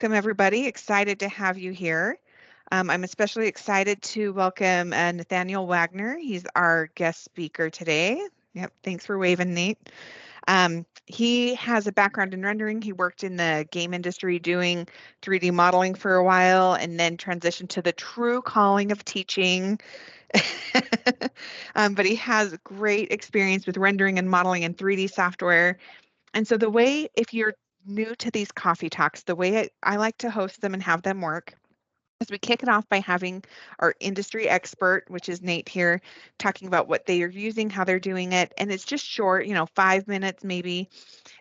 Welcome, everybody. Excited to have you here. I'm especially excited to welcome Nathaniel Wagner. He's our guest speaker today. Yep, thanks for waving, Nate. He has a background in rendering. He worked in the game industry doing 3D modeling for a while and then transitioned to the true calling of teaching. But he has great experience with rendering and modeling in 3D software. And so the way, if you're new to these coffee talks, the way I like to host them and have them work is we kick it off by having our industry expert, which is Nate here, talking about what they are using, how they're doing it. And it's just short, 5 minutes maybe.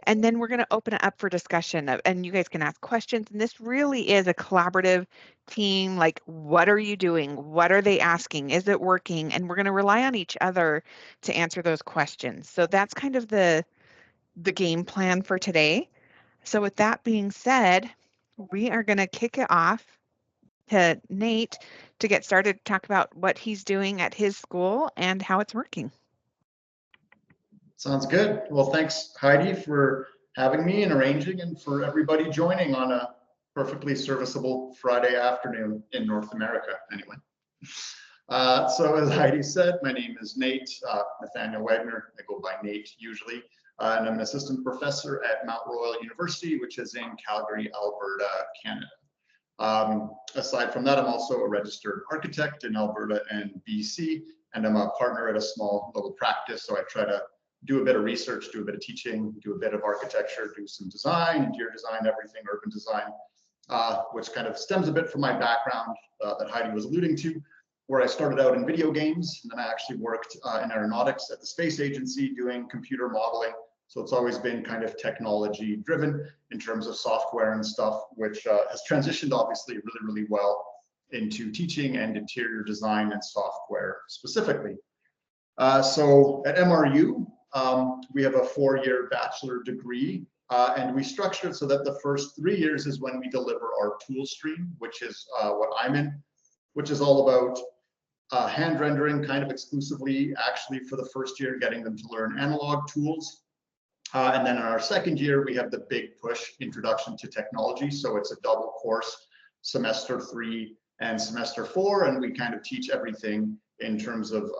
And then we're going to open it up for discussion and you guys can ask questions. And this really is a collaborative team. Like, what are you doing? What are they asking? Is it working? And we're going to rely on each other to answer those questions. So that's kind of the game plan for today. So with that being said, we are going to kick it off to Nate to get started, talk about what he's doing at his school and how it's working. Sounds good. Well, thanks, Heidi, for having me and arranging, and for everybody joining on a perfectly serviceable Friday afternoon in North America, anyway. So as Heidi said, my name is Nate, Nathaniel Wagner. I go by Nate usually, and I'm an assistant professor at Mount Royal University, which is in Calgary, Alberta, Canada. Aside from that, I'm also a registered architect in Alberta and BC, and I'm a partner at a small little practice. So I try to do a bit of research, do a bit of teaching, do a bit of architecture, do some design, interior design, everything urban design, which kind of stems a bit from my background that Heidi was alluding to, where I started out in video games, and then I actually worked in aeronautics at the space agency doing computer modeling. So it's always been kind of technology driven in terms of software and stuff, which has transitioned obviously really, really well into teaching and interior design and software specifically. So at MRU, we have a 4-year bachelor degree, and we structure it so that the first 3 years is when we deliver our tool stream, which is what I'm in, which is all about hand rendering kind of exclusively, actually for the first year, getting them to learn analog tools. And then in our second year, we have the big push, Introduction to Technology. So it's a double course, semester 3 and semester 4, and we kind of teach everything in terms of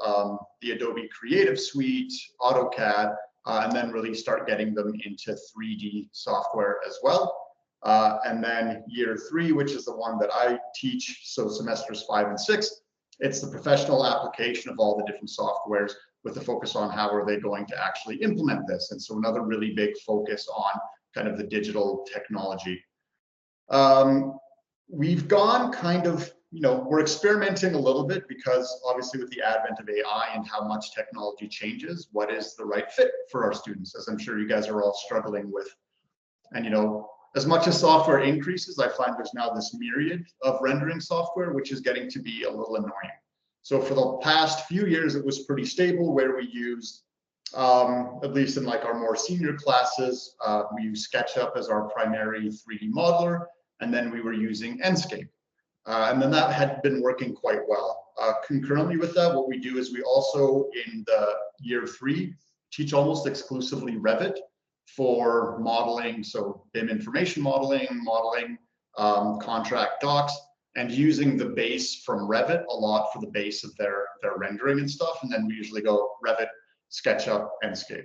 the Adobe Creative Suite, AutoCAD, and then really start getting them into 3D software as well. And then year 3, which is the one that I teach, so semesters 5 and 6, it's the professional application of all the different softwares with the focus on how are they going to actually implement this. And so another really big focus on kind of the digital technology. We've gone kind of, we're experimenting a little bit because obviously with the advent of AI and how much technology changes, what is the right fit for our students, as I'm sure you guys are all struggling with. And, as much as software increases, I find there's now this myriad of rendering software, which is getting to be a little annoying. So for the past few years, it was pretty stable where we used, at least in like our more senior classes, we use SketchUp as our primary 3D modeler, and then we were using Enscape. And then that had been working quite well. Concurrently with that, what we do is we also, in the year 3, teach almost exclusively Revit for modeling, so BIM information modeling, contract docs, and using the base from Revit a lot for the base of their rendering and stuff. And then we usually go Revit, SketchUp, Enscape.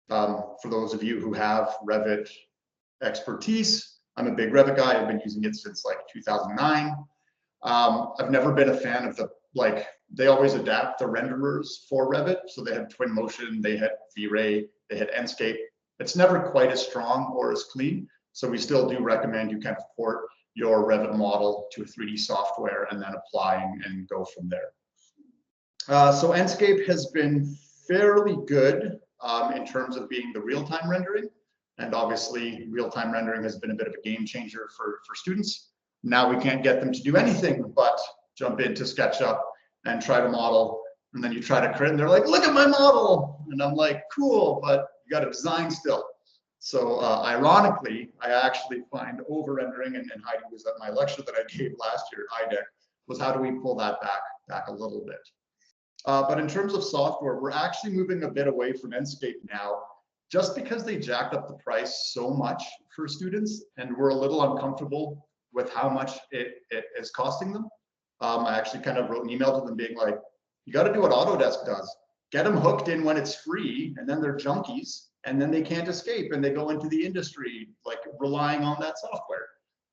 For those of you who have Revit expertise, I'm a big Revit guy. I've been using it since like 2009. I've never been a fan of they always adapt the renderers for Revit. So they had Twinmotion, they had V-Ray, they had Enscape. It's never quite as strong or as clean. So we still do recommend you kind of port your Revit model to a 3D software and then apply and go from there. So Enscape has been fairly good in terms of being the real-time rendering. And obviously, real-time rendering has been a bit of a game changer for students. Now we can't get them to do anything but jump into SketchUp and try to model. And then you try to create, and they're like, look at my model. And I'm like, cool, but you got to design still. So ironically, I actually find over-rendering, and Heidi was at my lecture that I gave last year at IDEC, was how do we pull that back a little bit. But in terms of software, we're actually moving a bit away from Enscape now, just because they jacked up the price so much for students, and we're a little uncomfortable with how much it is costing them. I actually kind of wrote an email to them being like, you got to do what Autodesk does. Get them hooked in when it's free, and then they're junkies, and then they can't escape, and they go into the industry like relying on that software.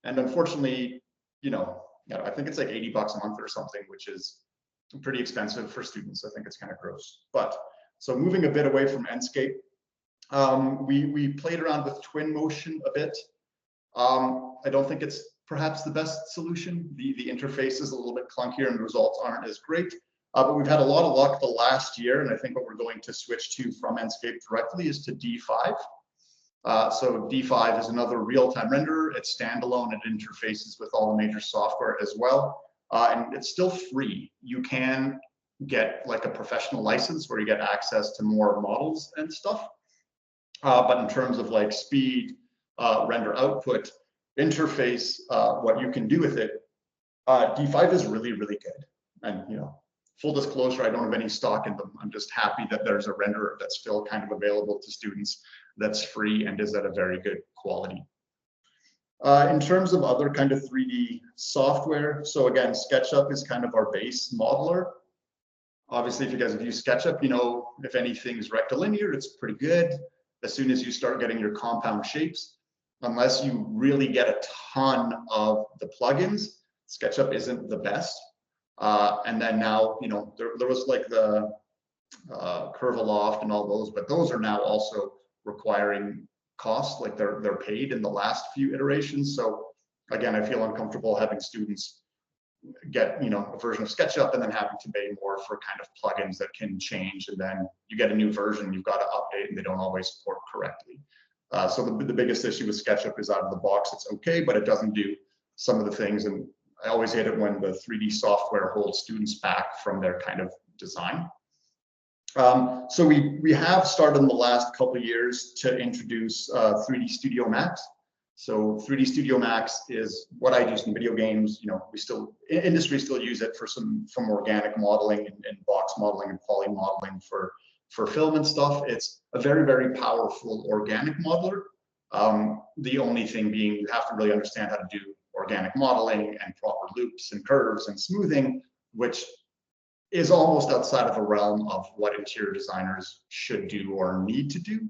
And unfortunately, I think it's like $80 a month or something, which is pretty expensive for students. I think it's kind of gross. But so moving a bit away from Enscape, we played around with Twinmotion a bit. I don't think it's perhaps the best solution. The interface is a little bit clunkier and the results aren't as great. But we've had a lot of luck the last year, and I think what we're going to switch to from Enscape directly is to D5. So D5 is another real-time renderer. It's standalone. It interfaces with all the major software as well. And it's still free. You can get like a professional license where you get access to more models and stuff. But in terms of like speed, render output, interface, what you can do with it, D5 is really, really good. And full disclosure, I don't have any stock in them. I'm just happy that there's a renderer that's still kind of available to students, that's free and is at a very good quality. In terms of other kind of 3D software, so again, SketchUp is kind of our base modeler. Obviously, if you guys have used SketchUp, if anything's rectilinear, it's pretty good. As soon as you start getting your compound shapes, unless you really get a ton of the plugins, SketchUp isn't the best. And then now, there was like the Curve-Aloft and all those, but those are now also requiring costs, like they're paid in the last few iterations. So again, I feel uncomfortable having students get a version of SketchUp and then having to pay more for kind of plugins that can change, and then you get a new version you've got to update and they don't always support correctly. So the biggest issue with SketchUp is out of the box it's okay, but it doesn't do some of the things, and I always hate it when the 3D software holds students back from their kind of design. So we have started in the last couple of years to introduce 3D Studio Max. So 3D Studio Max is what I use in video games. Industry still use it for some organic modeling and box modeling and poly modeling for film and stuff. It's a very, very powerful organic modeler. The only thing being you have to really understand how to do organic modeling and proper loops and curves and smoothing, which is almost outside of the realm of what interior designers should do or need to do.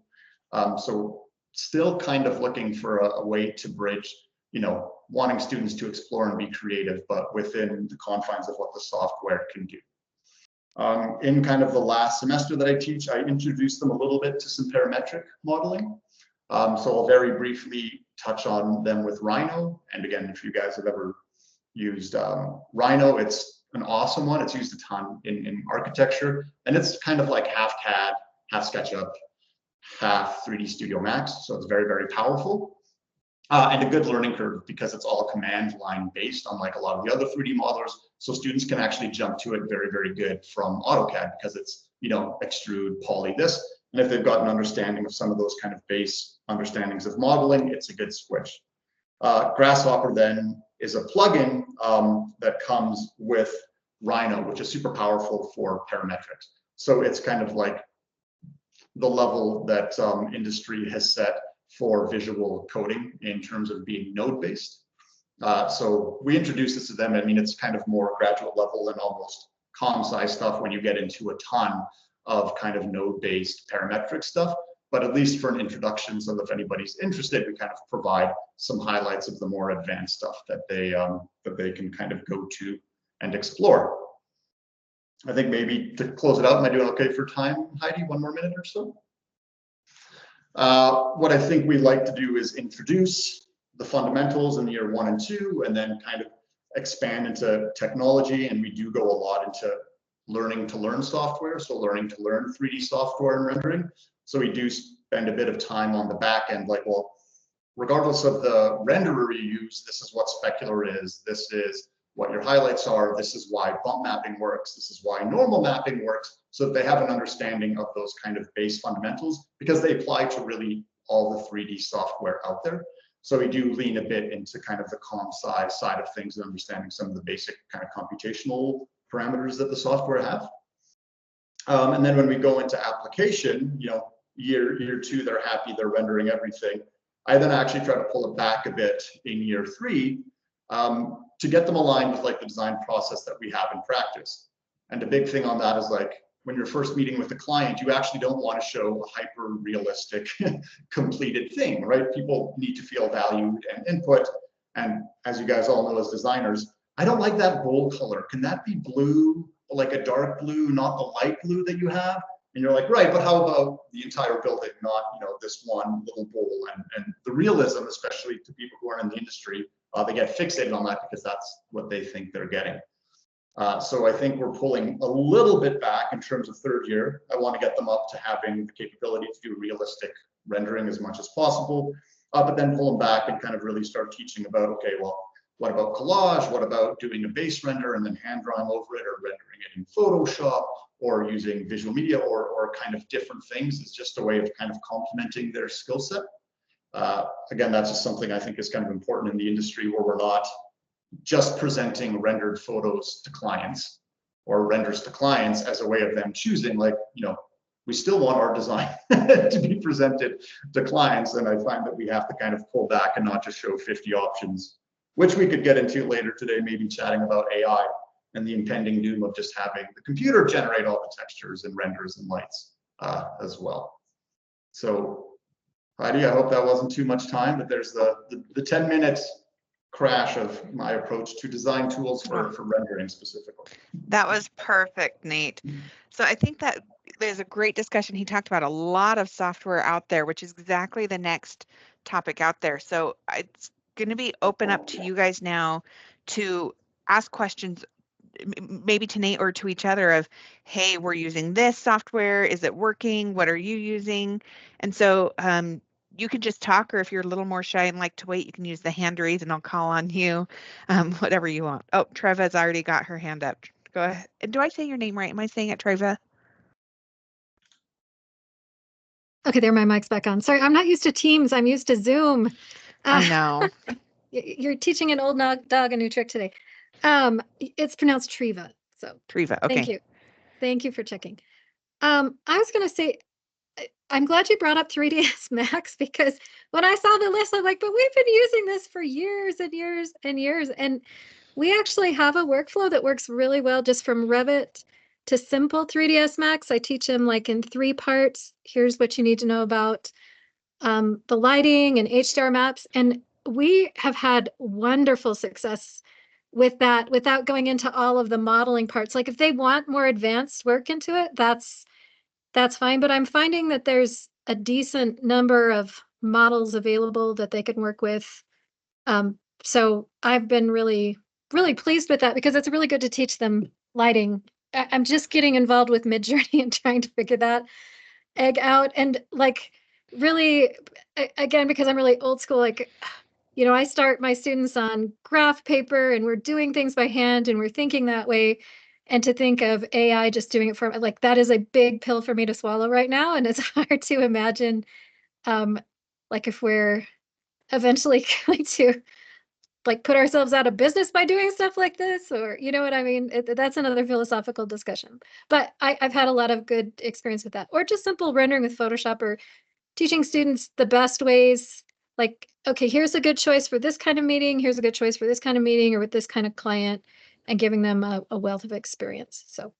So still kind of looking for a way to bridge, wanting students to explore and be creative, but within the confines of what the software can do. In kind of the last semester that I teach, I introduced them a little bit to some parametric modeling. So I'll very briefly touch on them with Rhino. And again, if you guys have ever used Rhino, it's an awesome one. It's used a ton in architecture, and it's kind of like half CAD, half SketchUp, half 3D Studio Max. So it's very, very powerful and a good learning curve because it's all command line based, unlike a lot of the other 3D modelers. So students can actually jump to it very, very good from AutoCAD because it's, extrude, poly this. And if they've got an understanding of some of those kind of base understandings of modeling, it's a good switch. Grasshopper then is a plugin that comes with Rhino, which is super powerful for parametrics. So it's kind of like the level that industry has set for visual coding in terms of being node-based. So we introduced this to them. I mean, it's kind of more graduate level and almost com-sci stuff when you get into a ton of kind of node-based parametric stuff. But at least for an introduction, so that if anybody's interested, we kind of provide some highlights of the more advanced stuff that they can kind of go to and explore. I think maybe to close it out, am I doing okay for time, Heidi? One more minute or so? What I think we like to do is introduce the fundamentals in year 1 and 2, and then kind of expand into technology. And we do go a lot into learning to learn software, so learning to learn 3D software and rendering. So we do spend a bit of time on the back end, like, well, regardless of the renderer you use, this is what specular is, this is what your highlights are, this is why bump mapping works, this is why normal mapping works, so that they have an understanding of those kind of base fundamentals, because they apply to really all the 3D software out there. So we do lean a bit into kind of the com-sci side of things and understanding some of the basic kind of computational parameters that the software have. And then when we go into application, year 2, they're happy, they're rendering everything. I then actually try to pull it back a bit in year 3 to get them aligned with like the design process that we have in practice. And the big thing on that is like when you're first meeting with the client, you actually don't want to show a hyper realistic completed thing, right? People need to feel valued and input. And as you guys all know as designers, I don't like that bold color. Can that be blue, like a dark blue, not the light blue that you have? And you're like, right, but how about the entire building, not this one little bowl? And the realism, especially to people who are in the industry, they get fixated on that because that's what they think they're getting. So I think we're pulling a little bit back in terms of third year. I want to get them up to having the capability to do realistic rendering as much as possible, but then pull them back and kind of really start teaching about, okay, well, what about collage? What about doing a base render and then hand drawing over it, or rendering it in Photoshop, or using visual media, or kind of different things? It's just a way of kind of complementing their skill set. Again, that's just something I think is kind of important in the industry, where we're not just presenting rendered photos to clients or renders to clients as a way of them choosing. Like, we still want our design to be presented to clients. And I find that we have to kind of pull back and not just show 50 options, which we could get into later today, maybe chatting about AI and the impending doom of just having the computer generate all the textures and renders and lights as well. So Heidi, I hope that wasn't too much time, but there's the 10 minutes crash of my approach to design tools for rendering specifically. That was perfect, Nate. So I think that there's a great discussion. He talked about a lot of software out there, which is exactly the next topic out there. So it's going to be open up to you guys now to ask questions, maybe to Nate or to each other, of, hey, we're using this software. Is it working? What are you using? And so you can just talk, or if you're a little more shy and like to wait, you can use the hand raise and I'll call on you, whatever you want. Oh, Treva's already got her hand up. Go ahead. And do I say your name right? Am I saying it, Treva? Okay, there, my mic's back on. Sorry, I'm not used to Teams. I'm used to Zoom. I know. You're teaching an old dog a new trick today. It's pronounced Treva. So Treva, okay. Thank you. Thank you for checking. I was going to say, I'm glad you brought up 3ds Max, because when I saw the list, I'm like, but we've been using this for years and years and years. And we actually have a workflow that works really well just from Revit to simple 3ds Max. I teach them like in 3 parts. Here's what you need to know about the lighting and HDR maps. And we have had wonderful success with that without going into all of the modeling parts. Like if they want more advanced work into it, that's fine. But I'm finding that there's a decent number of models available that they can work with. So I've been really, really pleased with that, because it's really good to teach them lighting. I'm just getting involved with Midjourney and trying to figure that egg out. And like, really, again, because I'm really old school, like, I start my students on graph paper and we're doing things by hand and we're thinking that way. And to think of AI just doing it for, like, that is a big pill for me to swallow right now. And it's hard to imagine, like, if we're eventually going to like put ourselves out of business by doing stuff like this, or you know what I mean? That's another philosophical discussion. But I've had a lot of good experience with that, or just simple rendering with Photoshop, or teaching students the best ways. Like, okay, here's a good choice for this kind of meeting. Here's a good choice for this kind of meeting or with this kind of client, and giving them a wealth of experience. So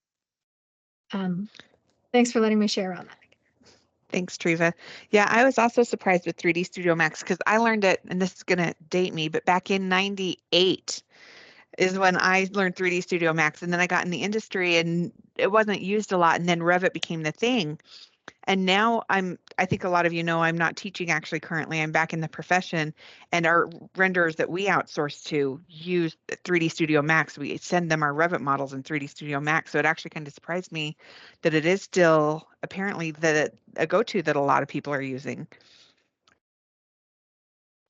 thanks for letting me share on that. Thanks, Treva. Yeah, I was also surprised with 3D Studio Max, because I learned it, and this is going to date me, but back in 98 is when I learned 3D Studio Max. And then I got in the industry and it wasn't used a lot. And then Revit became the thing. And now I think a lot of you know, I'm not teaching actually currently. I'm back in the profession, and our renderers that we outsource to use 3D Studio Max. We send them our Revit models in 3D Studio Max. So it actually kind of surprised me that it is still apparently a go-to that a lot of people are using.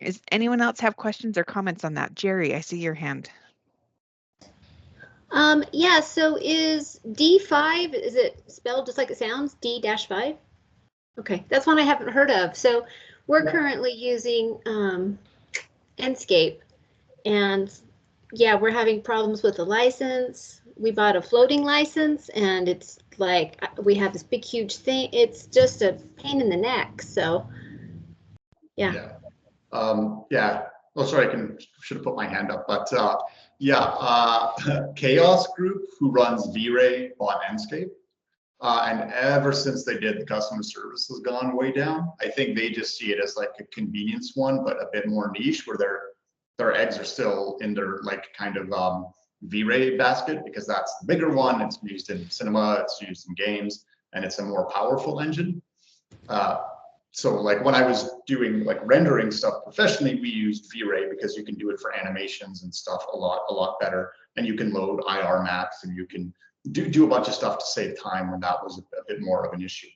Is anyone else have questions or comments on that? Jerry, I see your hand. Yeah, so is D5, is it spelled just like it sounds, D-5? Okay, that's one I haven't heard of. So we're currently using Enscape, and yeah, we're having problems with the license. We bought a floating license, and it's like we have this big huge thing. It's just a pain in the neck. So yeah. Yeah. Oh, sorry, should have put my hand up, but yeah, Chaos Group, who runs V-Ray, bought Enscape. And ever since they did, the customer service has gone way down. I think they just see it as like a convenience one, but a bit more niche, where their eggs are still in their like kind of V-Ray basket, because that's the bigger one. It's used in cinema, it's used in games, and it's a more powerful engine. So like when I was doing like rendering stuff professionally, we used V-Ray because you can do it for animations and stuff a lot better. And you can load IR maps, and you can do a bunch of stuff to save time when that was a bit more of an issue.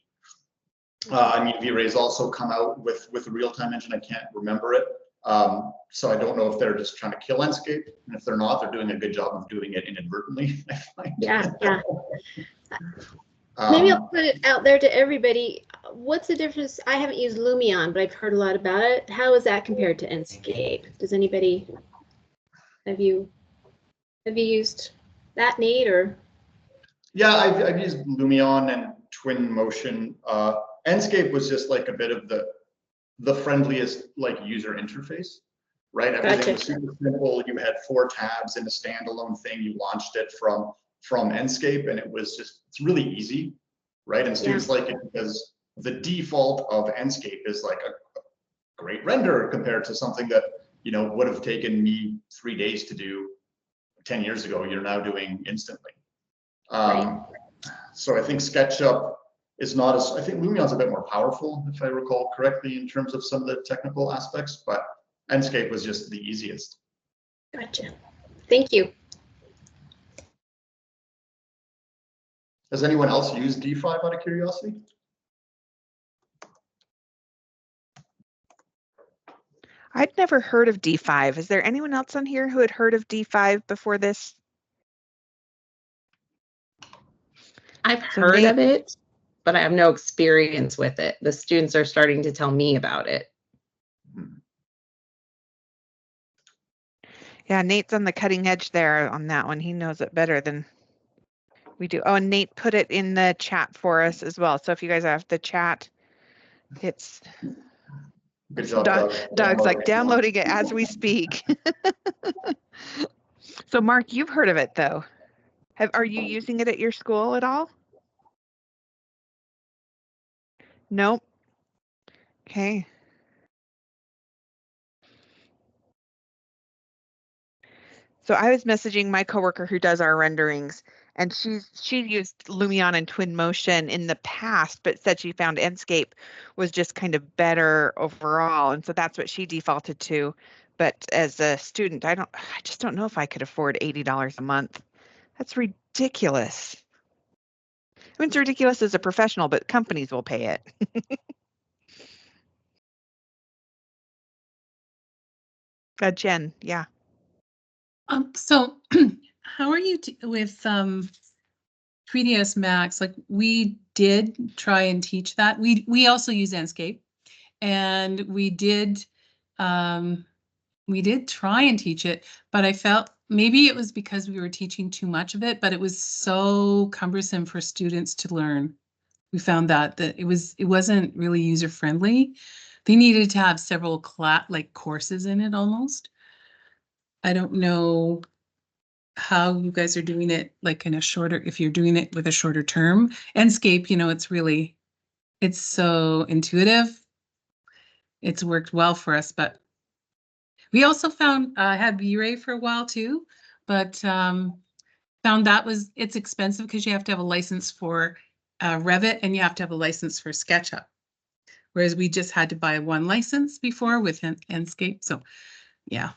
I mean, V-Ray's also come out with a real-time engine. I can't remember it. So I don't know if they're just trying to kill Enscape, and if they're not, they're doing a good job of doing it inadvertently, I find. Yeah. Maybe I'll put it out there to everybody. What's the difference? I haven't used Lumion, but I've heard a lot about it. How is that compared to Enscape? Does anybody, have you used that, Nate, or? Yeah, I've used Lumion and Twinmotion. Enscape was just like a bit of the friendliest like user interface, right? Everything was super simple. You had 4 tabs in a standalone thing. You launched it from Enscape, and it's really easy, right? And students like it because the default of Enscape is like a great render compared to something that, you know, would have taken me 3 days to do 10 years ago. You're now doing instantly. So I think SketchUp is not as, I think Lumion's a bit more powerful, if I recall correctly, in terms of some of the technical aspects, but Enscape was just the easiest. Gotcha. Thank you. Has anyone else used D5 out of curiosity? I'd never heard of D5. Is there anyone else on here who had heard of D5 before this? I've heard of it, but I have no experience with it. The students are starting to tell me about it. Yeah, Nate's on the cutting edge there on that one. He knows it better than we do. Oh, and Nate put it in the chat for us as well. So if you guys have the chat, it's Good job, Doug. Doug's like downloading it as we speak. So Mark, you've heard of it though. Are you using it at your school at all? Nope. Okay. So I was messaging my coworker who does our renderings, and she used Lumion and Twinmotion in the past, but said she found Enscape was just kind of better overall, and so that's what she defaulted to. But as a student, I just don't know if I could afford $80 a month. That's ridiculous. I mean, it's ridiculous as a professional, but companies will pay it. Jen, yeah. So how are you with 3ds Max? Like, we did try and teach that. We also use Enscape, and we did try and teach it, but I felt maybe it was because we were teaching too much of it, but it was so cumbersome for students to learn. We found that it wasn't really user friendly. They needed to have several courses in it almost. I don't know how you guys are doing it, like in a shorter, if you're doing it with a shorter term. Enscape, you know, it's so intuitive. It's worked well for us, but we also had V-Ray for a while too, but found it's expensive because you have to have a license for Revit, and you have to have a license for SketchUp. Whereas we just had to buy one license before with Enscape. So yeah.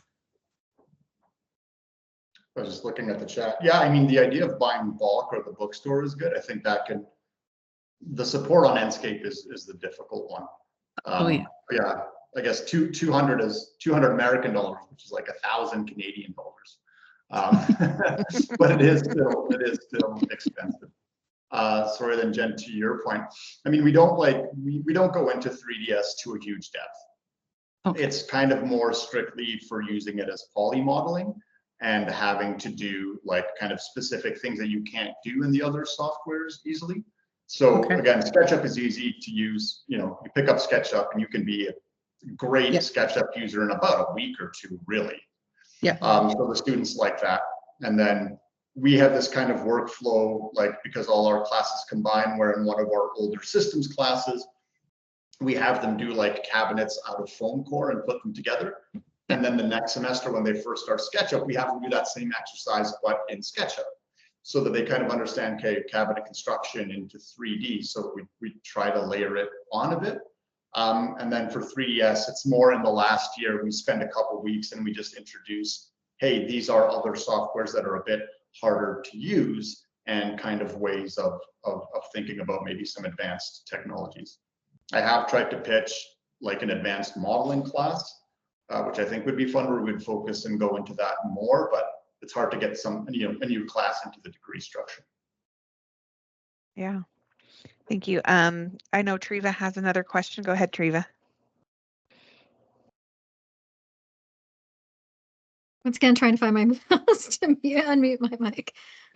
I was just looking at the chat. Yeah, I mean, the idea of buying bulk or the bookstore is good. I think the support on Enscape is the difficult one. Yeah, I guess 200 American dollars, which is like 1,000 Canadian dollars. But it is still expensive. Sorry, then Jen, to your point, I mean, we don't go into 3DS to a huge depth. Okay. It's kind of more strictly for using it as poly modeling and having to do like kind of specific things that you can't do in the other softwares easily. So again, SketchUp is easy to use. You know, you pick up SketchUp and you can be great Yeah. SketchUp user in about a week or two, really. Yeah. So the students like that. And then we have this kind of workflow, like, because all our classes combine, where in one of our older systems classes, we have them do like cabinets out of foam core and put them together. And then the next semester, when they first start SketchUp, we have them do that same exercise, but in SketchUp, so that they kind of understand, okay, cabinet construction into 3D. So we try to layer it on a bit. And then for 3DS, it's more in the last year, we spend a couple weeks and we just introduce, hey, these are other softwares that are a bit harder to use, and kind of ways of thinking about maybe some advanced technologies. I have tried to pitch like an advanced modeling class, which I think would be fun, where we'd focus and go into that more, but it's hard to get some, a new class into the degree structure. Yeah. Thank you. I know Treva has another question. Go ahead, Treva. Once again, trying to find my mouse to unmute my mic.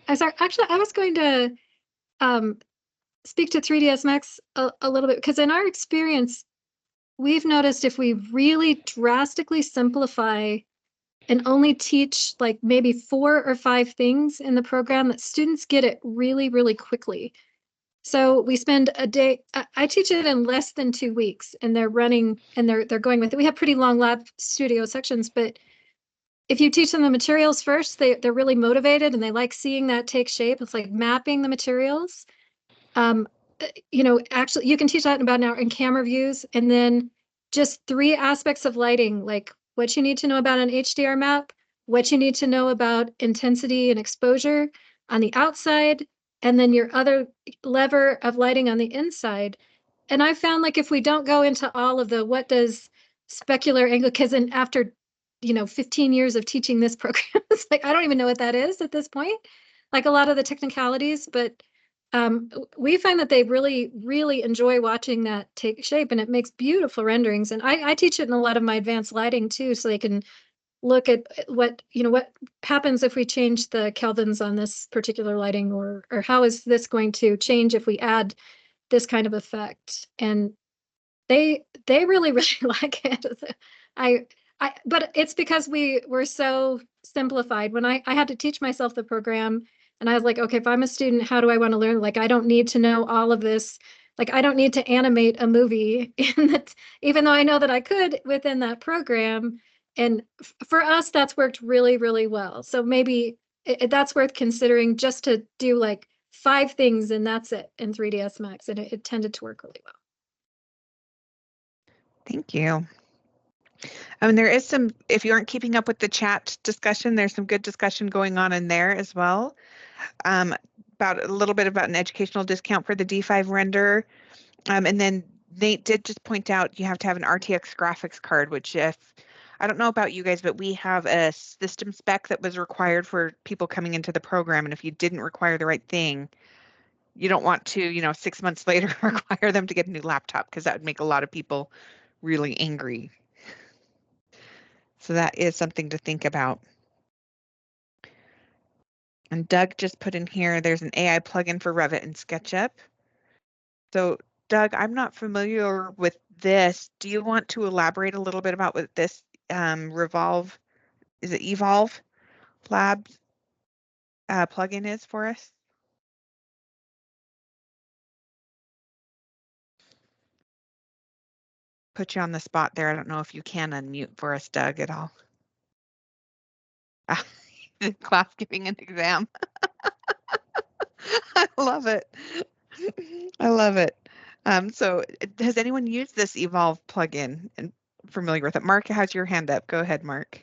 I'm sorry. Actually, I was going to speak to 3ds Max a little bit, because in our experience, we've noticed if we really drastically simplify and only teach like maybe 4 or 5 things in the program, that students get it really, really quickly. So we spend a day, I teach it in less than 2 weeks, and they're running and they're going with it. We have pretty long lab studio sections, but if you teach them the materials first, they're really motivated and they like seeing that take shape. It's like mapping the materials. Actually, you can teach that in about an hour in camera views, and then just 3 aspects of lighting, like what you need to know about an HDR map, what you need to know about intensity and exposure on the outside, and then your other lever of lighting on the inside. And I found, like, if we don't go into all of the what does specular angle, because after 15 years of teaching this program, it's like I don't even know what that is at this point, like a lot of the technicalities, but we find that they really, really enjoy watching that take shape, and it makes beautiful renderings. And I teach it in a lot of my advanced lighting too, so they can look at what happens if we change the kelvins on this particular lighting, or how is this going to change if we add this kind of effect. And they really, really like it. But it's because we were so simplified. When I had to teach myself the program, and I was like, okay, if I'm a student, how do I want to learn? Like, I don't need to know all of this. Like, I don't need to animate a movie in that, even though I know that I could within that program. And for us, that's worked really, really well. So maybe that's worth considering, just to do like 5 things and that's it in 3ds Max. And it tended to work really well. Thank you. There is some, if you aren't keeping up with the chat discussion, there's some good discussion going on in there as well. About a little bit about an educational discount for the D5 render. And then Nate did just point out you have to have an RTX graphics card, which, if I don't know about you guys, but we have a system spec that was required for people coming into the program. And if you didn't require the right thing, you don't want to, 6 months later require them to get a new laptop, because that would make a lot of people really angry. So that is something to think about. And Doug just put in here, there's an AI plugin for Revit and SketchUp. So Doug, I'm not familiar with this. Do you want to elaborate a little bit about what this Evolve Labs plugin is for us? Put you on the spot there. I don't know if you can unmute for us, Doug, at all. Class giving an exam. I love it. I love it. So has anyone used this Evolve plugin and familiar with it? Mark has your hand up. Go ahead, Mark.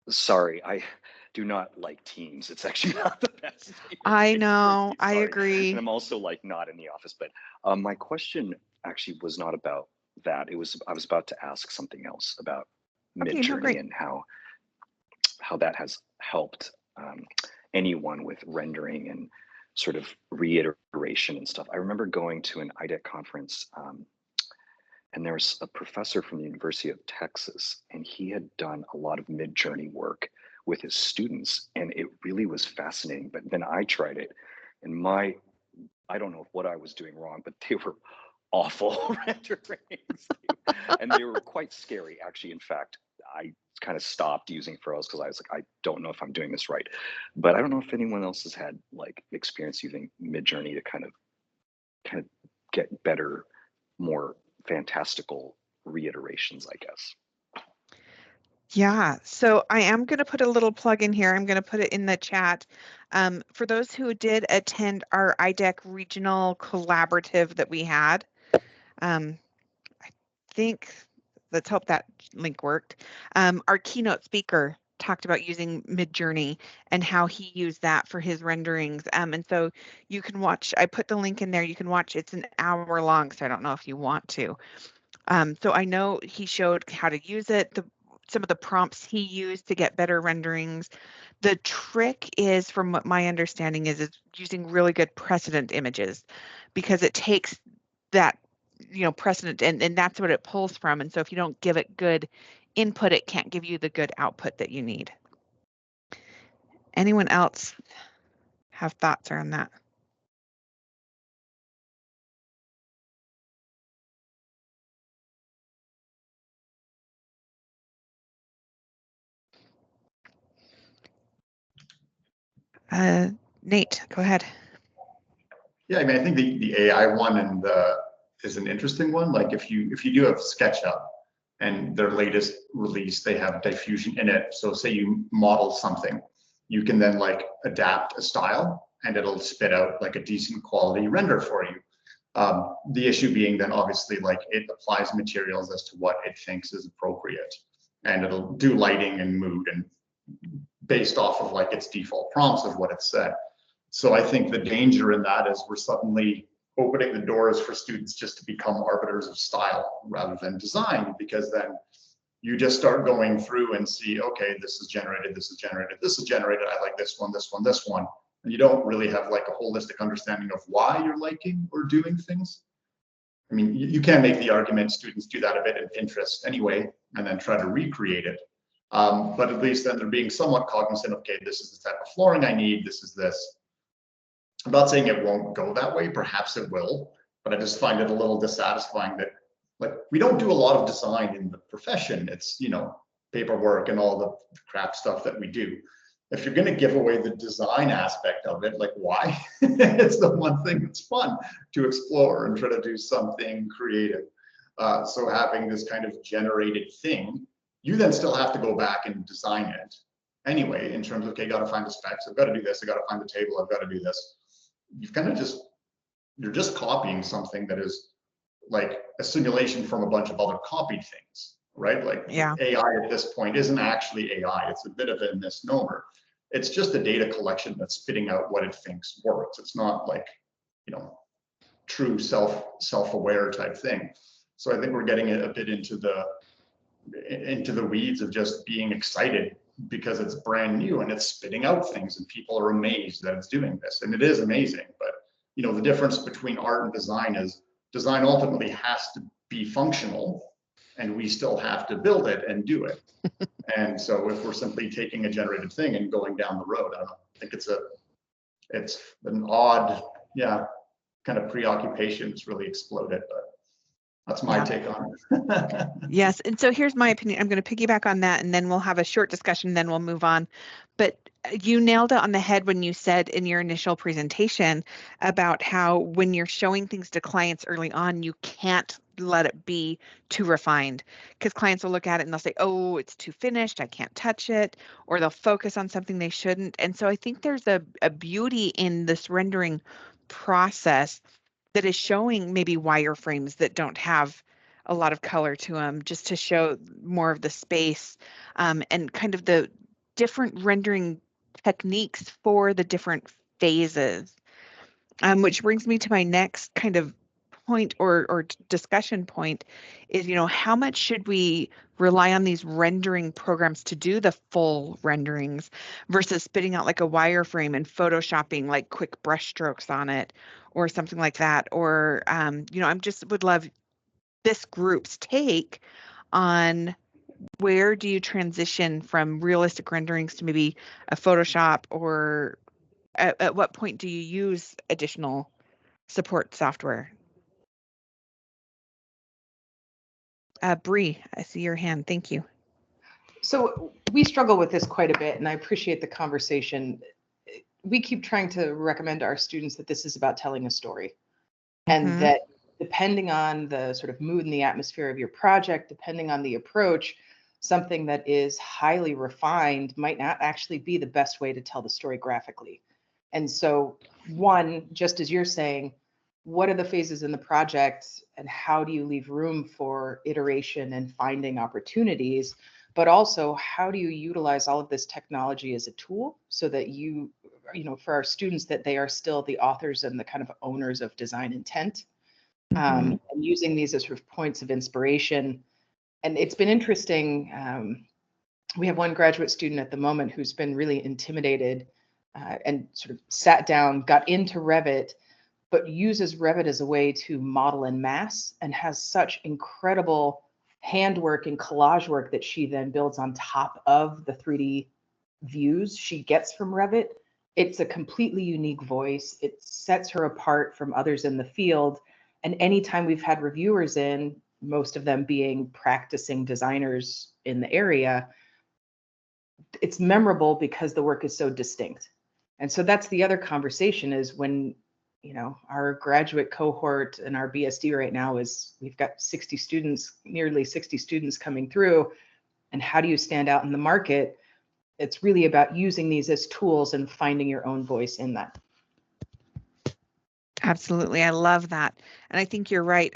Sorry, I do not like Teams. It's actually not the best. I know, I Sorry. agree. And I'm also like not in the office, but my question actually was not about that. I was about to ask something else about Okay, no, Midjourney great. and how that has helped anyone with rendering and sort of reiteration and stuff. I remember going to an IDEC conference, and there was a professor from the University of Texas, and he had done a lot of Midjourney work with his students, and it really was fascinating. But then I tried it, and my I don't know what I was doing wrong, but they were awful renderings. And they were quite scary, actually. In fact, I kind of stopped using Furrows because I was like, I don't know if I'm doing this right. But I don't know if anyone else has had like experience using Midjourney to kind of get better, more fantastical reiterations, I guess. Yeah, so I am going to put a little plug in here. I'm going to put it in the chat. For those who did attend our IDEC regional collaborative that we had, I think, let's hope that link worked. Our keynote speaker talked about using Midjourney and how he used that for his renderings. And so you can watch, I put the link in there, you can watch, it's an hour long, so I don't know if you want to. So I know he showed how to use it, some of the prompts he used to get better renderings. The trick is, from what my understanding is using really good precedent images, because it takes that, precedent and that's what it pulls from. And so if you don't give it good input, it can't give you the good output that you need. Anyone else have thoughts around that? Nate, go ahead. Yeah, I mean, I think the AI one and is an interesting one. Like if you do have SketchUp and their latest release, they have diffusion in it. So say you model something, you can then like adapt a style and it'll spit out like a decent quality render for you. The issue being then obviously like it applies materials as to what it thinks is appropriate, and it'll do lighting and mood and based off of like its default prompts of what it said. So I think the danger in that is we're suddenly opening the doors for students just to become arbiters of style rather than design, because then you just start going through and see, okay, this is generated, this is generated, this is generated, I like this one, this one, this one. And you don't really have like a holistic understanding of why you're liking or doing things. I mean, you can make the argument students do that a bit in Pinterest anyway, and then try to recreate it. But at least then they're being somewhat cognizant of, okay, this is the type of flooring I need, this is this. I'm not saying it won't go that way, perhaps it will, but I just find it a little dissatisfying that like we don't do a lot of design in the profession. It's, paperwork and all the crap stuff that we do. If you're going to give away the design aspect of it, like why? It's the one thing that's fun to explore and try to do something creative. So having this kind of generated thing, you then still have to go back and design it anyway, in terms of, okay, got to find the specs, I've got to do this, I got to find the table, I've got to do this. You've kind of you're just copying something that is like a simulation from a bunch of other copied things, right? Like Yeah. AI at this point isn't actually AI. It's a bit of a misnomer. It's just a data collection that's spitting out what it thinks works. It's not like, true self-aware type thing. So I think we're getting a bit into the weeds of just being excited because it's brand new and it's spitting out things and people are amazed that it's doing this. And it is amazing, but the difference between art and design is design ultimately has to be functional and we still have to build it and do it. And so if we're simply taking a generated thing and going down the road, I think it's an odd, kind of preoccupation that's really exploded, but that's my take on it. Yes. And so here's my opinion. I'm going to piggyback on that and then we'll have a short discussion, then we'll move on. But you nailed it on the head when you said in your initial presentation about how when you're showing things to clients early on, you can't let it be too refined, because clients will look at it and they'll say, oh, it's too finished, I can't touch it, or they'll focus on something they shouldn't. And so I think there's a beauty in this rendering process that is showing maybe wireframes that don't have a lot of color to them, just to show more of the space and kind of the different rendering techniques for the different phases. Which brings me to my next kind of point or discussion point is, how much should we rely on these rendering programs to do the full renderings versus spitting out like a wireframe and photoshopping like quick brush strokes on it or something like that? Or, I'm just would love this group's take on where do you transition from realistic renderings to maybe a Photoshop, or at what point do you use additional support software. Bree, I see your hand. Thank you. So we struggle with this quite a bit, and I appreciate the conversation. We keep trying to recommend to our students that this is about telling a story, and that depending on the sort of mood and the atmosphere of your project, depending on the approach, something that is highly refined might not actually be the best way to tell the story graphically. And so, one, just as you're saying, what are the phases in the project and how do you leave room for iteration and finding opportunities? But also, how do you utilize all of this technology as a tool so that you know, for our students, that they are still the authors and the kind of owners of design intent, and using these as sort of points of inspiration. And it's been interesting. We have one graduate student at the moment who's been really intimidated and sort of sat down, got into Revit, but uses Revit as a way to model en masse and has such incredible handwork and collage work that she then builds on top of the 3D views she gets from Revit. It's a completely unique voice. It sets her apart from others in the field. And anytime we've had reviewers in, most of them being practicing designers in the area, it's memorable because the work is so distinct. And so that's the other conversation, is when, you know, our graduate cohort and our BSD right now is, we've got 60 students, nearly 60 students coming through. And how do you stand out in the market? It's really about using these as tools and finding your own voice in that. Absolutely. I love that. And I think you're right.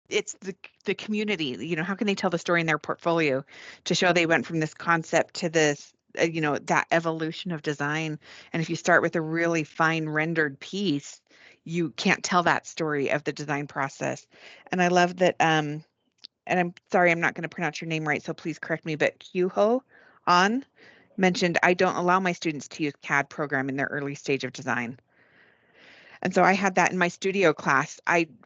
It's the community, you know, how can they tell the story in their portfolio to show they went from this concept to this, you know, that evolution of design. And if you start with a really fine rendered piece, you can't tell that story of the design process. And I love that, and I'm sorry, I'm not going to pronounce your name right, so please correct me, but Kyuho On mentioned, I don't allow my students to use CAD program in their early stage of design. And so I had that in my studio class.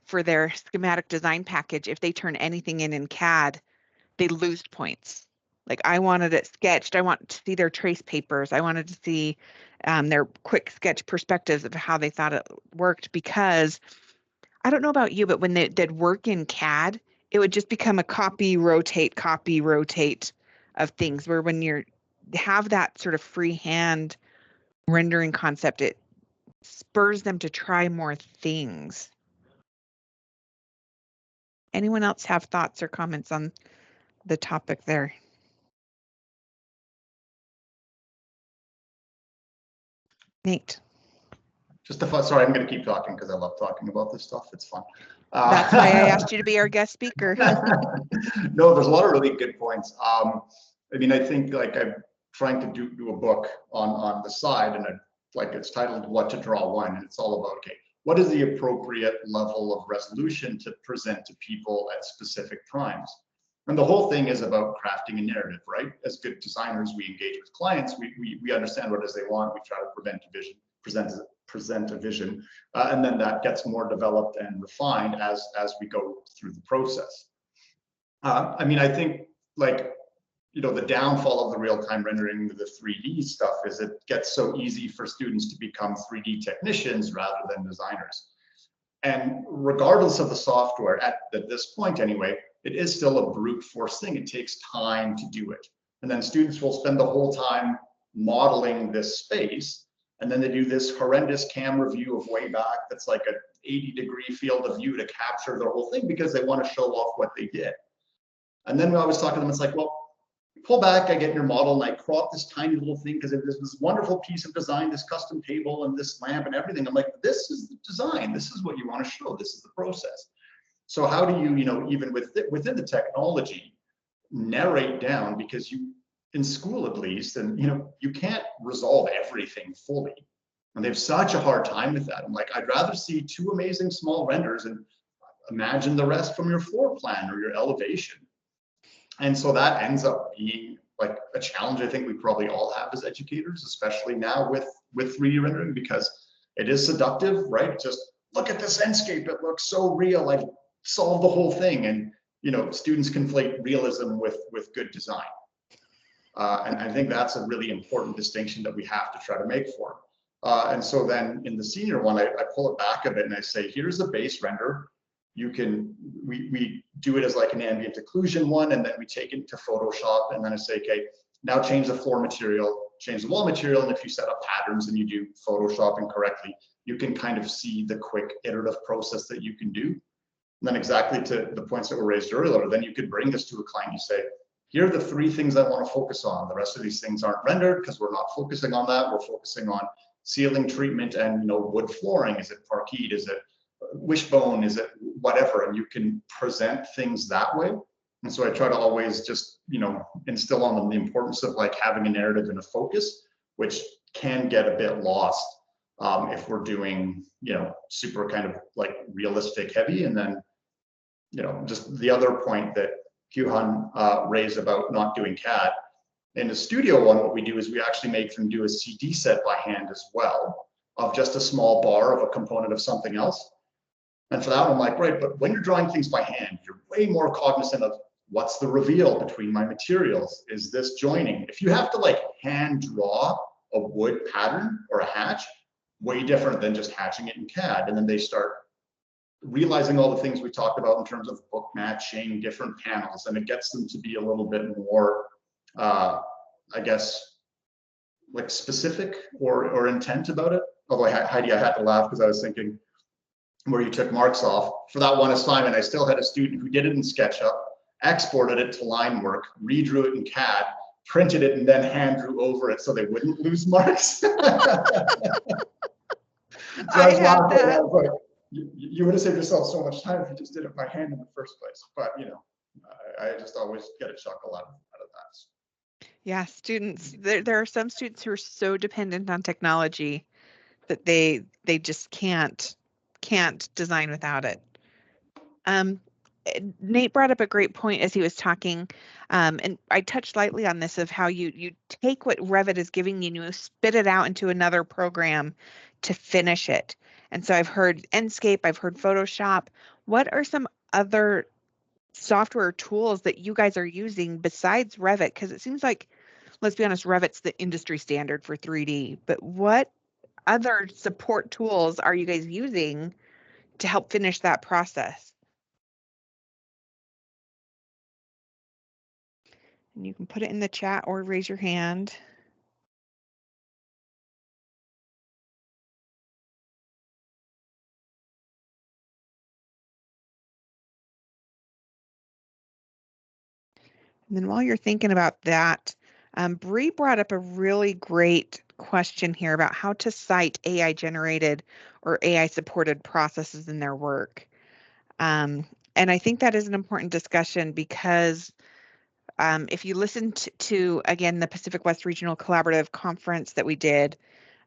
For their schematic design package, if they turn anything in CAD, they lose points. Like, I wanted it sketched. I want to see their trace papers. I wanted to see their quick sketch perspectives of how they thought it worked, because I don't know about you, but when they did work in CAD, it would just become a copy, rotate of things, where when you have that sort of freehand rendering concept, it spurs them to try more things. Anyone else have thoughts or comments on the topic there? Nate. Just a fun, sorry, I'm going to keep talking because I love talking about this stuff. It's fun. That's why I asked you to be our guest speaker. No, there's a lot of really good points. I mean, I think, like, I'm trying to do a book on the side, and it's titled "What to Draw One," and it's all about, okay, what is the appropriate level of resolution to present to people at specific times? And the whole thing is about crafting a narrative, right? As good designers, we engage with clients, we understand what it is they want, we try to present a vision, and then that gets more developed and refined as we go through the process. I mean, I think, like, you know, the downfall of the real-time rendering, the 3D stuff, is it gets so easy for students to become 3D technicians rather than designers. And regardless of the software, at this point anyway, it is still a brute force thing. It takes time to do it. And then students will spend the whole time modeling this space, and then they do this horrendous camera view of way back that's like a 80-degree field of view to capture the whole thing because they want to show off what they did. And then when I was talking to them, it's like, well, pull back, I get your model, and I crop this tiny little thing because there's this wonderful piece of design, this custom table and this lamp and everything. I'm like, this is the design. This is what you want to show. This is the process. So how do you, you know, even within the technology, narrate down, because you, in school at least, and, you know, you can't resolve everything fully. And they have such a hard time with that. I'm like, I'd rather see 2 amazing small renders and imagine the rest from your floor plan or your elevation. And so that ends up being like a challenge I think we probably all have as educators, especially now with 3D rendering, because it is seductive, right? Just look at this landscape, it looks so real, I've solved the whole thing. And, you know, students conflate realism with good design. And I think that's a really important distinction that we have to try to make for them. And so then in the senior one, I pull it back a bit and I say, here's the base render. You can, we do it as like an ambient occlusion one, and then we take it to Photoshop, and then I say, okay, now change the floor material, change the wall material, and if you set up patterns and you do Photoshopping correctly, you can kind of see the quick iterative process that you can do. And then exactly to the points that were raised earlier, then you could bring this to a client. You say, here are the 3 things I want to focus on. The rest of these things aren't rendered because we're not focusing on that. We're focusing on ceiling treatment and, you know, wood flooring. Is it parquet? Is it wishbone? Is it whatever? And you can present things that way. And so I try to always just, you know, instill on them the importance of like having a narrative and a focus, which can get a bit lost if we're doing, you know, super kind of like realistic heavy. And then, you know, just the other point that Kyuhan raised about not doing CAD. In the studio one, what we do is we actually make them do a CD set by hand as well, of just a small bar of a component of something else. And for that, I'm like, right, but when you're drawing things by hand, you're way more cognizant of what's the reveal between my materials? Is this joining? If you have to like hand draw a wood pattern or a hatch, way different than just hatching it in CAD. And then they start realizing all the things we talked about in terms of book matching, different panels, and it gets them to be a little bit more, I guess, like specific or intent about it. Although Heidi, I had to laugh because I was thinking where you took marks off. For that one assignment, I still had a student who did it in SketchUp, exported it to line work, redrew it in CAD, printed it, and then hand drew over it so they wouldn't lose marks. So I was laughing. I was like, you would have saved yourself so much time if you just did it by hand in the first place. But, you know, I just always get a chuckle out of that. Yeah, students, there are some students who are so dependent on technology that they just can't design without it. Nate brought up a great point as he was talking, and I touched lightly on this of how you take what Revit is giving you and you spit it out into another program to finish it. And so I've heard Enscape, I've heard Photoshop. What are some other software tools that you guys are using besides Revit? Because it seems like, let's be honest, Revit's the industry standard for 3D, but what other support tools are you guys using to help finish that process? And you can put it in the chat or raise your hand. And then while you're thinking about that, Bree brought up a really great question here about how to cite AI generated or AI supported processes in their work. And I think that is an important discussion because if you listen to, again, the Pacific West Regional Collaborative Conference that we did,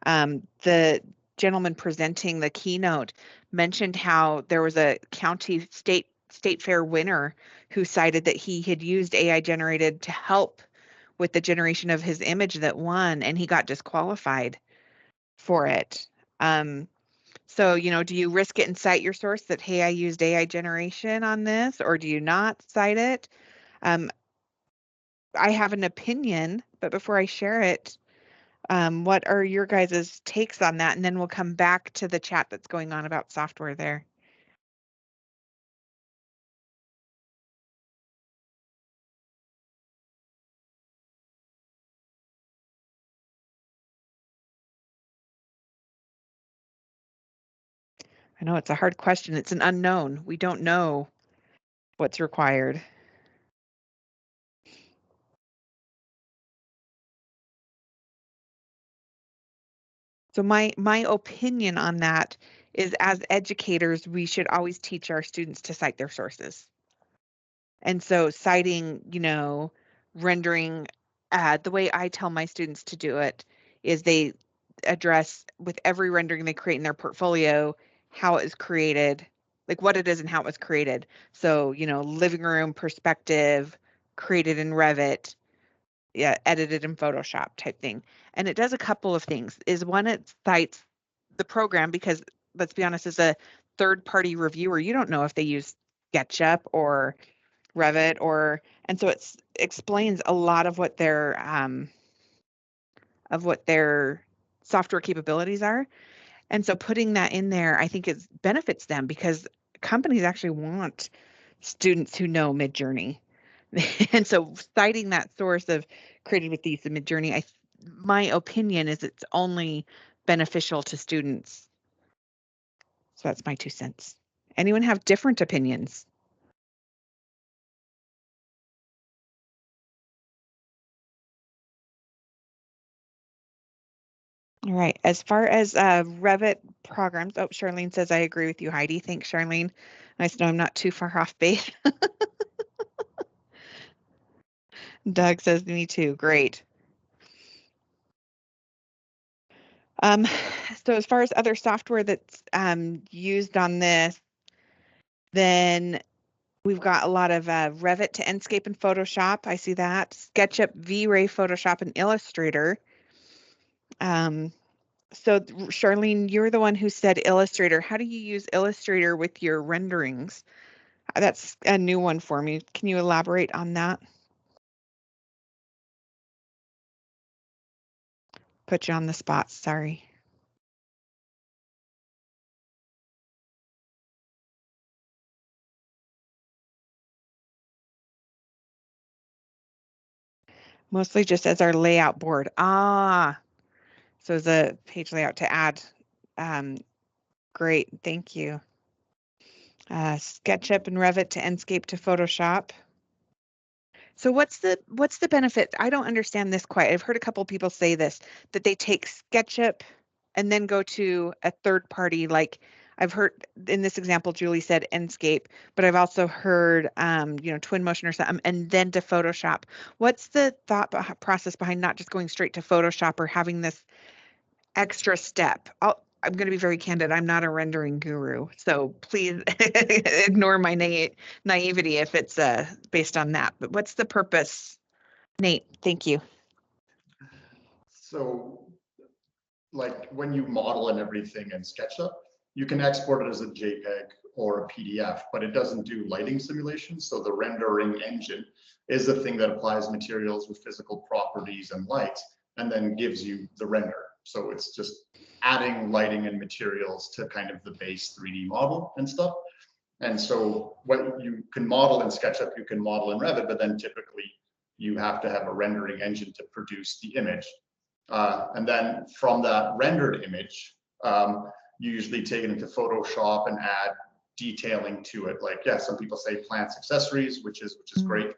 the gentleman presenting the keynote mentioned how there was a county state fair winner who cited that he had used AI generated to help with the generation of his image that won, and he got disqualified for it. So, you know, do you risk it and cite your source that, hey, I used AI generation on this, or do you not cite it? I have an opinion, but before I share it, what are your guys' takes on that? And then we'll come back to the chat that's going on about software there. I know it's a hard question. It's an unknown. We don't know what's required. So my opinion on that is, as educators, we should always teach our students to cite their sources. And so citing, you know, rendering, the way I tell my students to do it is they address with every rendering they create in their portfolio, how it was created, like what it is and how it was created. So, you know, living room perspective, created in Revit, yeah, edited in Photoshop type thing. And it does a couple of things. Is one, it cites the program because, let's be honest, as a third-party reviewer, you don't know if they use SketchUp or Revit and so it explains a lot of what they're software capabilities are. And so putting that in there, I think it benefits them because companies actually want students who know Midjourney. And so citing that source of created with these in Midjourney, my opinion is it's only beneficial to students. So that's my 2 cents. Anyone have different opinions? All right. As far as Revit programs, oh, Charlene says, I agree with you, Heidi. Thanks, Charlene. Nice to know I'm not too far off base. Doug says, me too. Great. So as far as other software that's used on this, then we've got a lot of Revit to Enscape and Photoshop. I see that. SketchUp, V-Ray, Photoshop, and Illustrator. So Charlene, you're the one who said Illustrator. How do you use Illustrator with your renderings? That's a new one for me. Can you elaborate on that? Put you on the spot, sorry. Mostly just as our layout board. Ah, so as a page layout to add. Great, thank you. SketchUp and Revit to Enscape to Photoshop. So what's the benefit? I don't understand this quite. I've heard a couple people say this, that they take SketchUp and then go to a third party. Like I've heard in this example, Julie said Enscape, but I've also heard, Twinmotion or something, and then to Photoshop. What's the thought process behind not just going straight to Photoshop or having this extra step? I'm going to be very candid. I'm not a rendering guru, so please ignore my naivety if it's based on that. But what's the purpose? Nate, thank you. So like when you model and everything in SketchUp, you can export it as a JPEG or a PDF, but it doesn't do lighting simulation. So the rendering engine is the thing that applies materials with physical properties and light and then gives you the render. So it's just adding lighting and materials to kind of the base 3D model and stuff. And so what you can model in SketchUp, you can model in Revit, but then typically you have to have a rendering engine to produce the image. And then from that rendered image, you usually take it into Photoshop and add detailing to it. Like, yeah, some people say plants, accessories, which is great.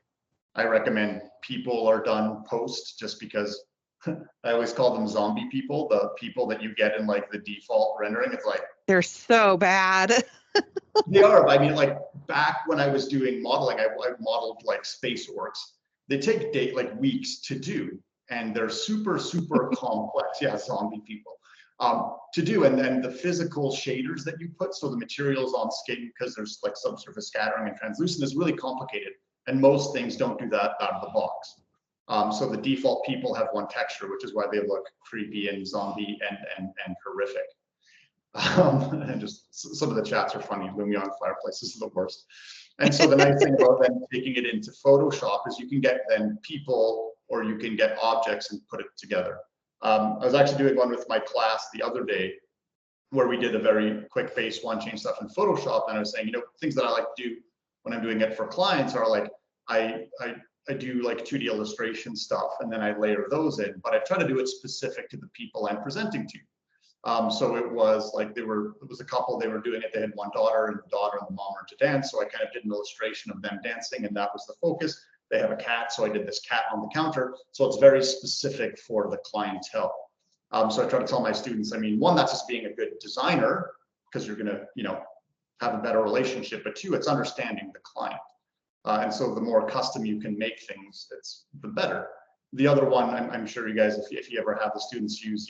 I recommend people are done post just because I always call them zombie people, the people that you get in like the default rendering. It's like, they're so bad. They are. I mean, like back when I was doing modeling, I modeled like space orcs. They take like weeks to do, and they're super complex. Yeah, zombie people to do. And then the physical shaders that you put, so the materials on skin, because there's like subsurface scattering and translucent, is really complicated. And most things don't do that out of the box. So the default people have one texture, which is why they look creepy and zombie and horrific. And just some of the chats are funny. Lumion fireplace is the worst. And so the nice thing about then taking it into Photoshop is you can get then people or you can get objects and put it together. I was actually doing one with my class the other day where we did a very quick phase one, change stuff in Photoshop. And I was saying, things that I like to do when I'm doing it for clients are like, I do like 2D illustration stuff and then I layer those in, but I try to do it specific to the people I'm presenting to. So it was like it was a couple, they were doing it, they had one daughter and the daughter and the mom were to dance. So I kind of did an illustration of them dancing and that was the focus. They have a cat, so I did this cat on the counter. So it's very specific for the clientele. So I try to tell my students, I mean, one, that's just being a good designer because you're gonna, have a better relationship, but two, it's understanding the client. And so the more custom you can make things, it's the better. The other one, I'm sure you guys, if you ever have the students use,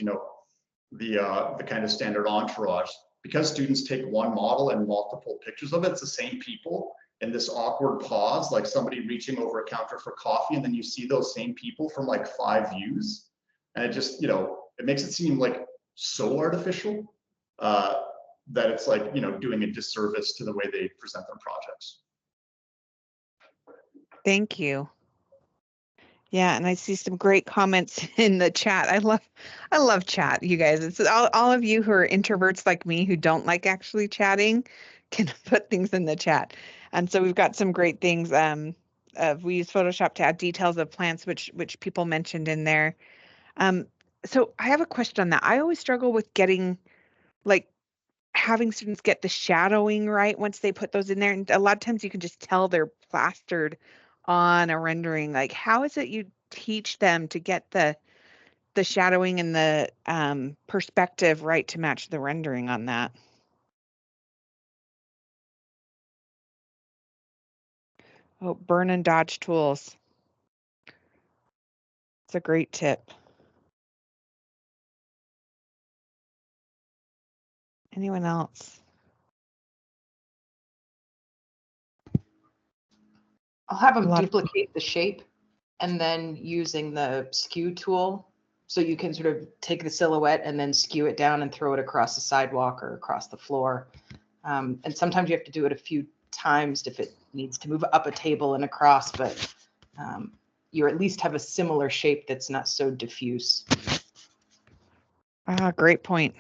the kind of standard entourage, because students take one model and multiple pictures of it, it's the same people in this awkward pause, like somebody reaching over a counter for coffee, and then you see those same people from like 5 views, and it just, it makes it seem like so artificial that it's like, doing a disservice to the way they present their projects. Thank you. Yeah, and I see some great comments in the chat. I love chat, you guys. It's all of you who are introverts like me who don't like actually chatting can put things in the chat. And so we've got some great things. We use Photoshop to add details of plants, which people mentioned in there. So I have a question on that. I always struggle with getting like having students get the shadowing right once they put those in there. And a lot of times you can just tell they're plastered on a rendering. Like, how is it you teach them to get the shadowing and the perspective right to match the rendering on that? Oh, burn and dodge tools. It's a great tip. Anyone else? I'll have them duplicate the shape and then using the skew tool. So you can sort of take the silhouette and then skew it down and throw it across the sidewalk or across the floor. And sometimes you have to do it a few times if it needs to move up a table and across, but you at least have a similar shape that's not so diffuse. Great point.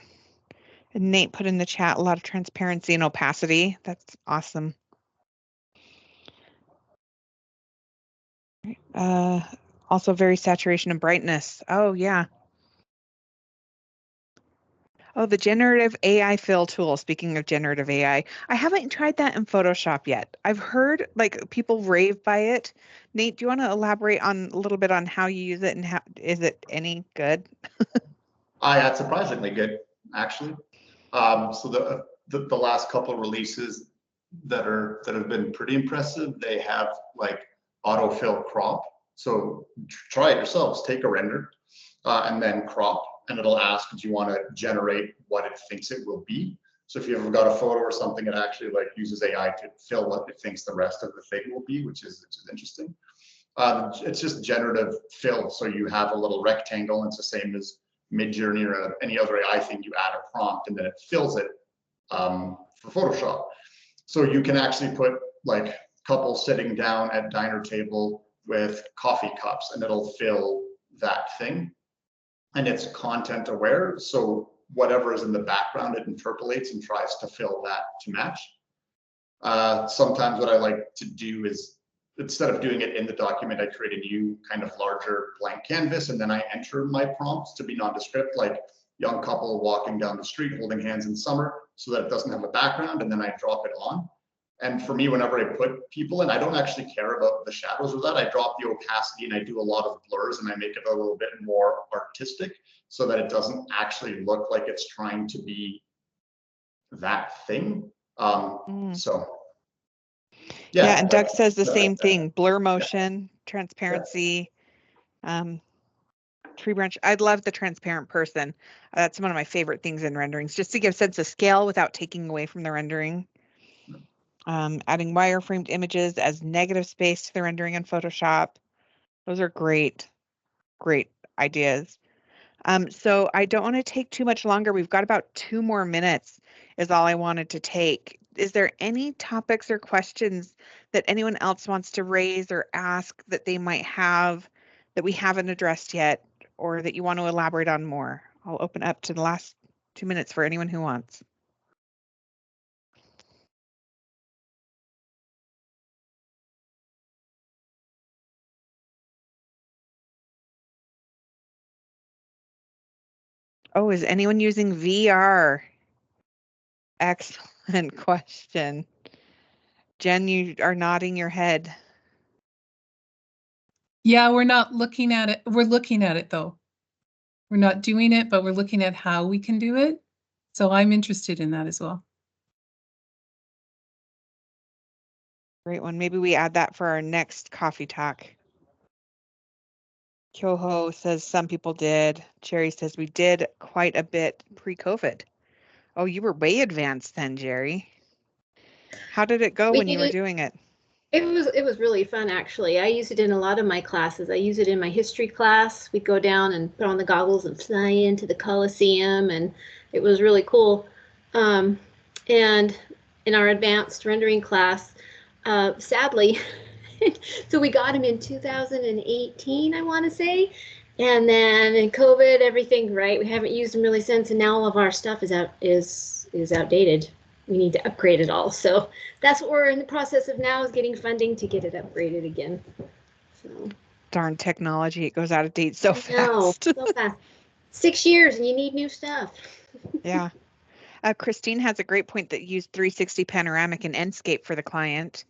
And Nate put in the chat a lot of transparency and opacity. That's awesome. Also very saturation and brightness. Oh, yeah. Oh, the generative AI fill tool. Speaking of generative AI, I haven't tried that in Photoshop yet. I've heard like people rave by it. Nate, do you want to elaborate on a little bit on how you use it and how is it any good? That's surprisingly good, actually. So the last couple of releases that have been pretty impressive, they have like autofill crop. So try it yourselves. Take a render and then crop, and it'll ask, do you want to generate what it thinks it will be? So if you ever got a photo or something, it actually like uses AI to fill what it thinks the rest of the thing will be, which is interesting. It's just generative fill. So you have a little rectangle, and it's the same as Midjourney or any other AI thing. You add a prompt, and then it fills it for Photoshop. So you can actually put like couples sitting down at diner table with coffee cups, and it'll fill that thing. And it's content aware. So whatever is in the background, it interpolates and tries to fill that to match. Sometimes what I like to do is, instead of doing it in the document, I create a new kind of larger blank canvas, and then I enter my prompts to be nondescript, like young couple walking down the street holding hands in summer, so that it doesn't have a background, and then I drop it on. And for me, whenever I put people in, I don't actually care about the shadows or that. I drop the opacity and I do a lot of blurs, and I make it a little bit more artistic so that it doesn't actually look like it's trying to be that thing. So yeah, and Doug says the same thing: blur motion, transparency, tree branch. I love the transparent person. That's one of my favorite things in renderings, just to give sense of scale without taking away from the rendering. Adding wireframed images as negative space to the rendering in Photoshop. Those are great ideas. So I don't want to take too much longer. We've got about 2 more minutes is all I wanted to take. Is there any topics or questions that anyone else wants to raise or ask that they might have that we haven't addressed yet, or that you want to elaborate on more? I'll open up to the last 2 minutes for anyone who wants. Oh, is anyone using VR? Excellent question. Jen, you are nodding your head. Yeah, we're not looking at it. We're looking at it though. We're not doing it, but we're looking at how we can do it. So I'm interested in that as well. Great one. Maybe we add that for our next coffee talk. Kyoho says some people did. Jerry says we did quite a bit pre-COVID. Oh, you were way advanced then, Jerry. How did it go when you were doing it? It was really fun, actually. I use it in a lot of my classes. I use it in my history class. We'd go down and put on the goggles and fly into the Coliseum, and it was really cool. And in our advanced rendering class, sadly, So we got them in 2018, I want to say. And then in COVID, everything, right? We haven't used them really since, and now all of our stuff is outdated. We need to upgrade it all. So that's what we're in the process of now, is getting funding to get it upgraded again. So Darn technology, it goes out of date so no, fast. so fast. 6 years and you need new stuff. Yeah. Christine has a great point that used 360 panoramic and Enscape for the client.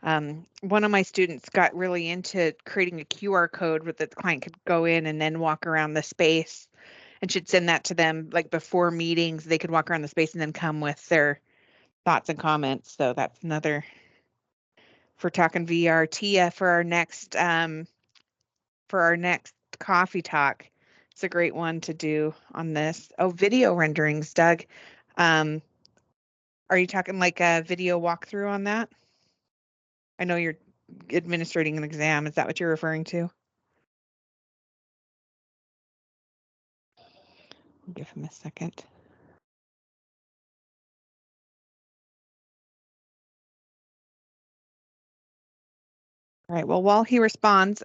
One of my students got really into creating a QR code that the client could go in and then walk around the space, and should send that to them like before meetings. They could walk around the space and then come with their thoughts and comments. So that's another for talking VR. Tia, for our next coffee talk, it's a great one to do on this. Oh, video renderings, Doug. Are you talking like a video walkthrough on that? I know you're administrating an exam. Is that what you're referring to? I'll give him a second. All right, well, while he responds,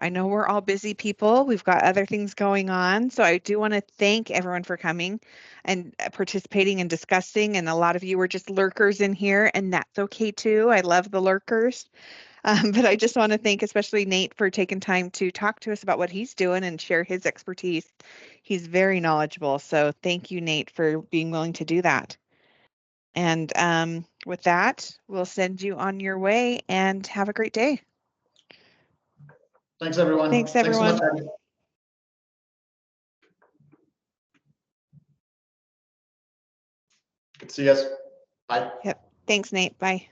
I know we're all busy people. We've got other things going on. So I do want to thank everyone for coming and participating and discussing. And a lot of you were just lurkers in here, and that's okay too. I love the lurkers. But I just want to thank especially Nate for taking time to talk to us about what he's doing and share his expertise. He's very knowledgeable. So thank you, Nate, for being willing to do that. And with that, we'll send you on your way, and have a great day. Thanks, everyone. Thanks, everyone. Thanks so much, Abby. Good to see you guys. Bye. Yep. Thanks, Nate. Bye.